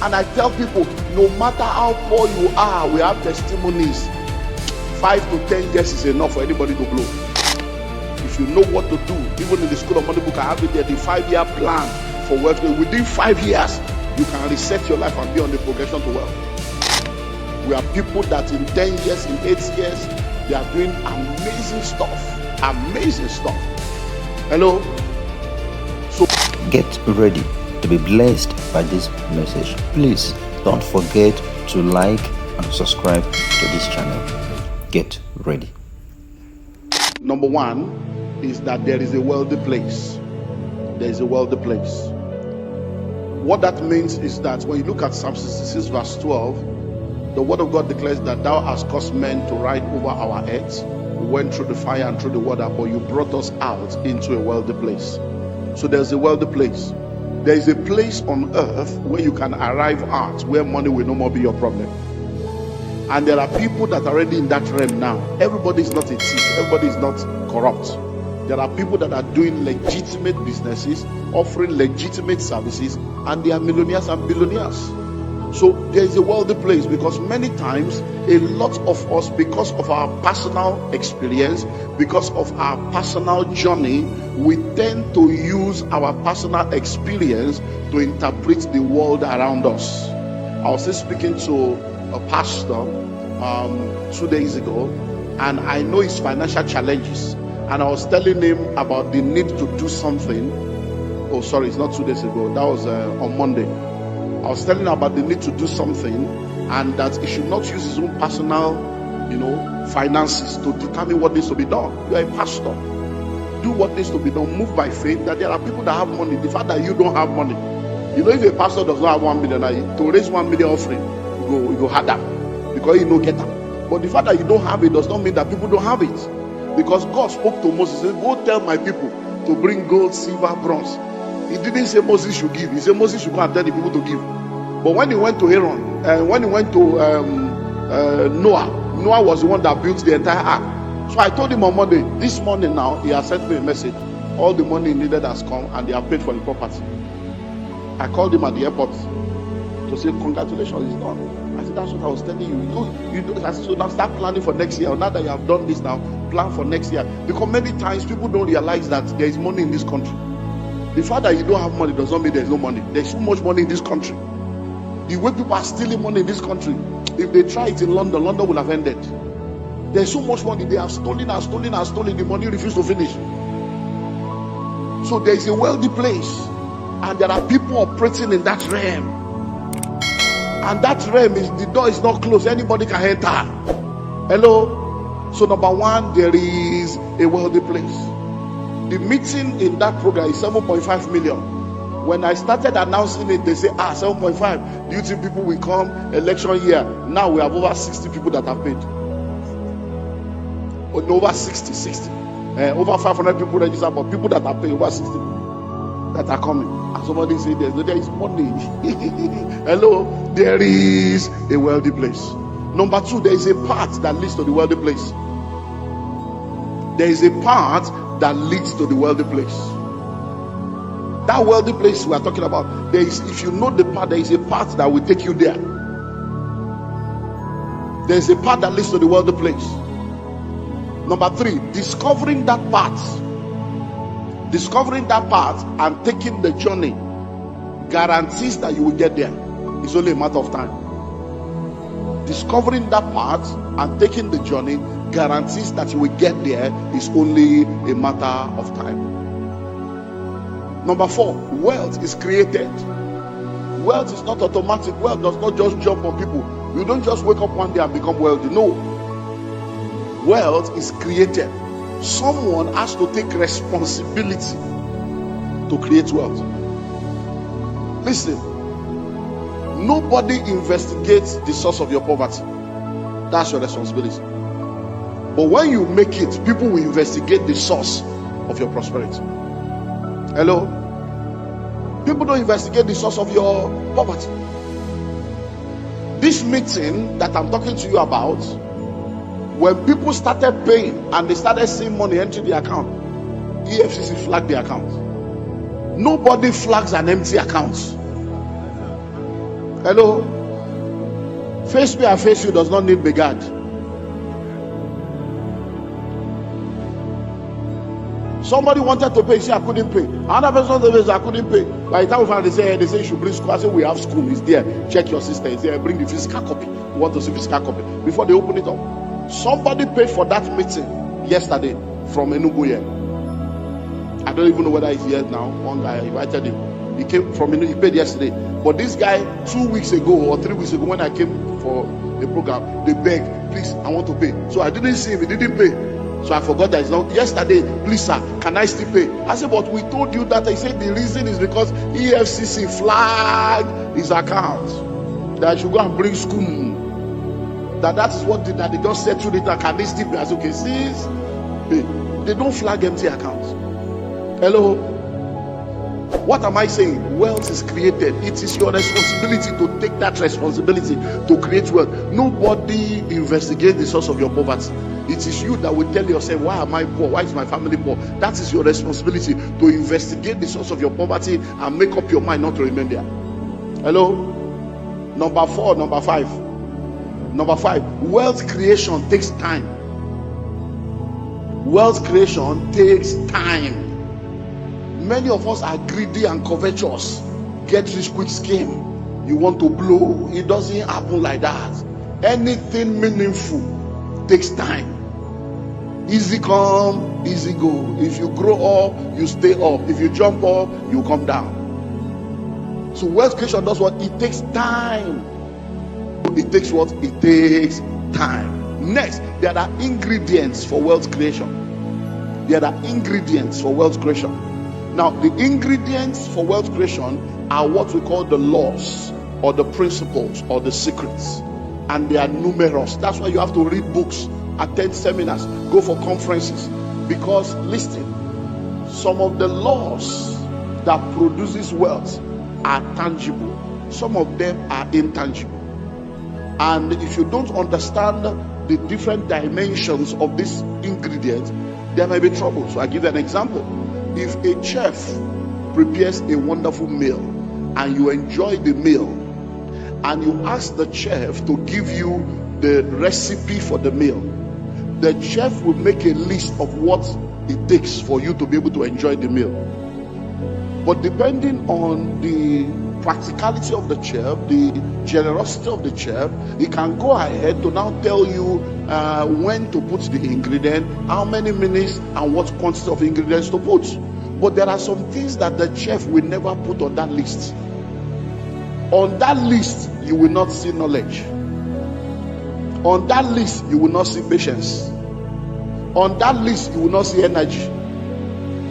And I tell people, no matter how poor you are, we have testimonies. 5 to 10 years is enough for anybody to blow. If you know what to do, even in the school of money book, I have it there, the 5-year plan for wealth. Within 5 years, you can reset your life and be on the progression to wealth. We have people that in 10 years, in 8 years, they are doing amazing stuff. Amazing stuff. Hello? So get ready to be blessed by this message. Please don't forget to like and subscribe to this channel. Get ready. Number one is that there is a wealthy place. There is a wealthy place. What that means is that when you look at Psalm 66 verse 12, the word of God declares that thou hast caused men to ride over our heads. We went through the fire and through the water, but you brought us out into a wealthy place. So there's a wealthy place. There is a place on earth where you can arrive at, where money will no more be your problem. And there are people that are already in that realm now. Everybody is not a thief. Everybody is not corrupt. There are people that are doing legitimate businesses, offering legitimate services, and they are millionaires and billionaires. So there is a wealthy place, because many times a lot of us, because of our personal experience, because of our personal journey, we tend to use our personal experience to interpret the world around us. I was just speaking to a pastor 2 days ago, and I know his financial challenges, and I was telling him about the need to do something. Oh, sorry, it's not 2 days ago. That was on Monday. I was telling him about the need to do something, and that he should not use his own personal, finances to determine what needs to be done. You are a pastor. Do what needs to be done. Move by faith. That there are people that have money. The fact that you don't have money, if a pastor does not have 1 million, to raise 1 million offering, you go harder, because you don't get them. But the fact that you don't have it does not mean that people don't have it, because God spoke to Moses. He said, "Go tell my people to bring gold, silver, bronze." He didn't say Moses should give. He said Moses should go and tell the people to give. But when he went to Aaron, when he went to Noah was the one that built the entire ark. So I told him on Monday, this morning now, he has sent me a message. All the money he needed has come, and they have paid for the property. I called him at the airport to say, congratulations, it's done. I said, that's what I was telling you. I said, so now start planning for next year. Now that you have done this now, plan for next year. Because many times people don't realize that there is money in this country. The fact that you don't have money does not mean there's no money. There's so much money in this country. The way people are stealing money in this country, if they try it in London, London will have ended. There's so much money. They have stolen and stolen and stolen. The money refuses to finish. So there is a wealthy place, and there are people operating in that realm. And that realm is, the door is not closed. Anybody can enter. Hello? So number one, there is a wealthy place. The meeting in that program is 7.5 million. When I started announcing it, they say, 7.5. Do you think people will come election year? Now we have over 60 people that have paid. Over 60. Over 500 people registered, but people that are paid, over 60 people that are coming. And somebody said, there is money. Hello? There is a wealthy place. Number two, there is a path that leads to the wealthy place. There is a path that leads to the wealthy place. That wealthy place we are talking about, there is, if you know the path, there is a path that will take you there. There is a path that leads to the wealthy place. Number three, discovering that path and taking the journey guarantees that you will get there. It's only a matter of time. Discovering that path and taking the journey guarantees that you will get there. Is only a matter of time. Number four, wealth is created. Wealth is not automatic. Wealth does not just jump on people. You don't just wake up one day and become wealthy. No. Wealth is created. Someone has to take responsibility to create wealth. Listen, nobody investigates the source of your poverty. That's your responsibility. But when you make it, people will investigate the source of your prosperity. Hello? People don't investigate the source of your poverty. This meeting that I'm talking to you about, when people started paying and they started seeing money enter the account, EFCC flagged the account. Nobody flags an empty account. Hello? Face me and face you does not need begad. Somebody wanted to pay, say I couldn't pay. Another person said I couldn't pay. By the time we found, they say you should bring school. I said we have school, it's there. Check your sister, it's there. Bring the physical copy. We want to see physical copy before they open it up. Somebody paid for that meeting yesterday from Enugu here. I don't even know whether he's here now. One guy invited him. He came from Enugu, he paid yesterday. But this guy, 2 weeks ago or 3 weeks ago, when I came for the program, they begged, please, I want to pay. So I didn't see him, he didn't pay. So I forgot that it's not. Yesterday, please sir, can I still pay? I said, but we told you that. He said the reason is because EFCC flagged his account. That I should go and bring school. That is what that they just said to it. Can they still pay? I said, okay, sis, pay. They don't flag empty accounts. Hello? What am I saying? Wealth is created. It is your responsibility to take that responsibility to create wealth. Nobody investigates the source of your poverty. It is you that will tell yourself, why am I poor? Why is my family poor? That is your responsibility to investigate the source of your poverty and make up your mind not to remain there. Hello? Number 5. Wealth creation takes time. Wealth creation takes time. Many of us are greedy and covetous. Get rich quick scheme. You want to blow. It doesn't happen like that. Anything meaningful takes time. Easy come, easy go. If you grow up, you stay up. If you jump up, you come down. So wealth creation does what? It takes time. It takes what? It takes time. Next, there are ingredients for wealth creation. There are ingredients for wealth creation. Now, the ingredients for wealth creation are what we call the laws or the principles or the secrets. And they are numerous. That's why you have to read books, attend seminars, go for conferences. Because, listen, some of the laws that produces wealth are tangible. Some of them are intangible. And if you don't understand the different dimensions of this ingredient, there may be trouble. So I give you an example. If a chef prepares a wonderful meal and you enjoy the meal, and you ask the chef to give you the recipe for the meal, the chef will make a list of what it takes for you to be able to enjoy the meal. But depending on the practicality of the chef, the generosity of the chef, he can go ahead to now tell you when to put the ingredient, how many minutes, and what quantity of ingredients to put. But there are some things that the chef will never put on that list. On that list, you will not see knowledge. On that list, you will not see patience. On that list, you will not see energy.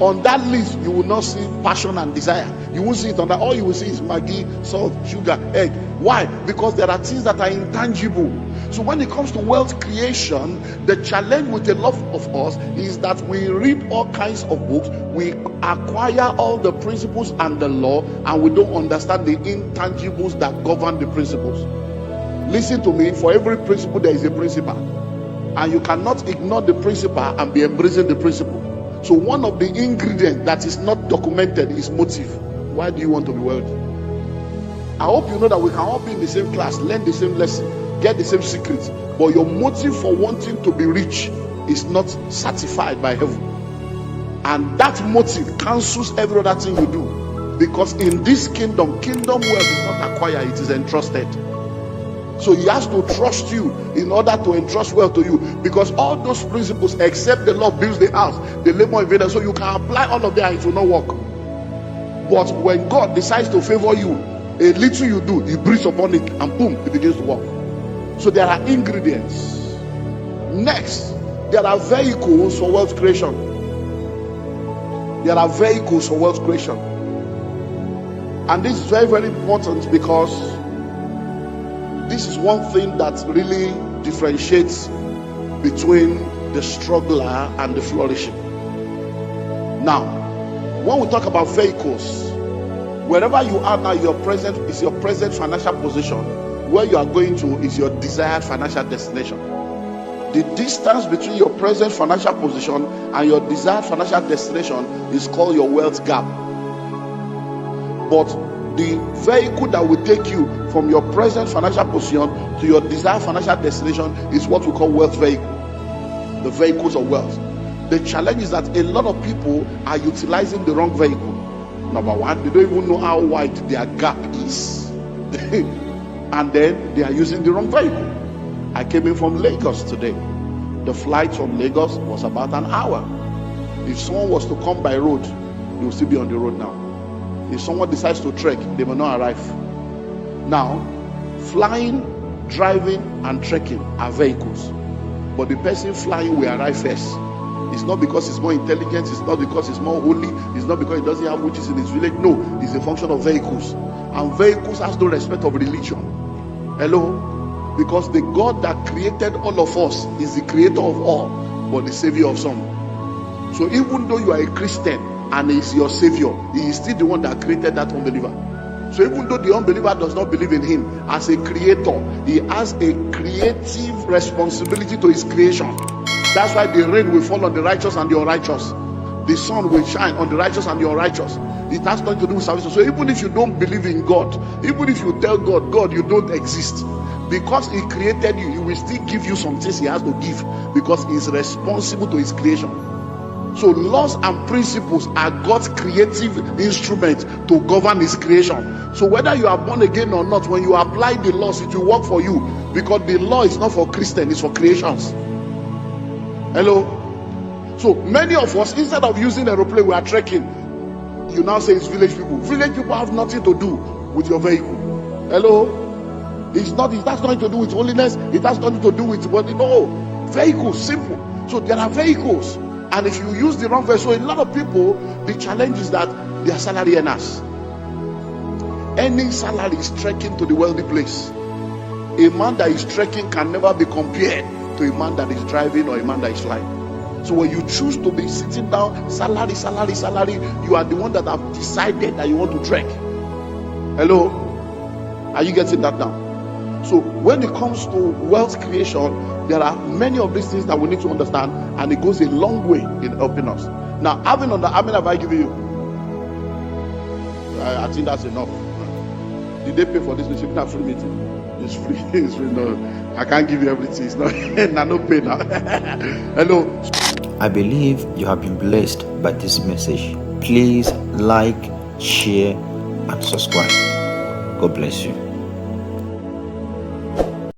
On that list, you will not see passion and desire. You won't see it on that. All you will see is Maggi, salt, sugar, egg. Why? Because there are things that are intangible. So when it comes to wealth creation, the challenge with a lot of us is that we read all kinds of books, we acquire all the principles and the law, and we don't understand the intangibles that govern the principles. Listen to me, for every principle there is a principle. And you cannot ignore the principle and be embracing the principle. So one of the ingredients that is not documented is motive. Why do you want to be wealthy? I hope you know that we can all be in the same class, learn the same lesson, get the same secrets, but your motive for wanting to be rich is not certified by heaven. And that motive cancels every other thing you do. Because in this kingdom wealth is not acquired, it is entrusted. So he has to trust you in order to entrust wealth to you. Because all those principles, except the Lord builds the house, the labor invaders, so you can apply all of them and it will not work. But when God decides to favor you, a little you do, he breathes upon it and boom, it begins to work. So there are ingredients. Next, there are vehicles for wealth creation. There are vehicles for wealth creation. And this is very, very important because this is one thing that really differentiates between the struggler and the flourishing. Now, when we talk about vehicles, wherever you are now, your present financial position. Where you are going to is your desired financial destination. The distance between your present financial position and your desired financial destination is called your wealth gap. But The vehicle that will take you from your present financial position to your desired financial destination is what we call wealth vehicle. The vehicles of wealth. The challenge is that a lot of people are utilizing the wrong vehicle. Number one, they don't even know how wide their gap is. And then they are using the wrong vehicle. I came in from Lagos today. The flight from Lagos was about an hour. If someone was to come by road, they will still be on the road now. If someone decides to trek, they will not arrive. Now, flying, driving, and trekking are vehicles. But the person flying will arrive first. It's not because he's more intelligent, it's not because he's more holy, it's not because he doesn't have witches in his village. No, it's a function of vehicles. And vehicles has no respect of religion. Hello? Because the God that created all of us is the creator of all, but the savior of some. So even though you are a Christian and he is your savior, he is still the one that created that unbeliever. So even though the unbeliever does not believe in him as a creator, he has a creative responsibility to his creation. That's why the rain will fall on the righteous and the unrighteous. The sun will shine on the righteous and the unrighteous. It has nothing to do with salvation. So even if you don't believe in God, even if you tell God, God, you don't exist, because he created you, he will still give you some things he has to give, because he is responsible to his creation. So laws and principles are God's creative instrument to govern his creation. So whether you are born again or not, when you apply the laws, it will work for you, because the law is not for Christians, it's for creations. Hello? So many of us, instead of using aeroplane, we are trekking. You now say it's village people. Village people have nothing to do with your vehicle. Hello? It's not, it has nothing to do with holiness. It has nothing to do with what, no. Vehicles, simple. So there are vehicles. And if you use the wrong vehicle, so a lot of people, the challenge is that they are salary earners. Any salary is trekking to the wealthy place. A man that is trekking can never be compared to a man that is driving or a man that is flying. So when you choose to be sitting down, salary, you are the one that have decided that you want to trek. Hello? Are you getting that now? So when it comes to wealth creation, there are many of these things that we need to understand, and it goes a long way in helping us. Now, how many have I given you? I think that's enough. Did they pay for this meeting? It's not a free meeting. It's free. It's free. No, I can't give you everything. It's not. No pay now. Hello. I believe you have been blessed by this message. Please like, share, and subscribe. God bless you.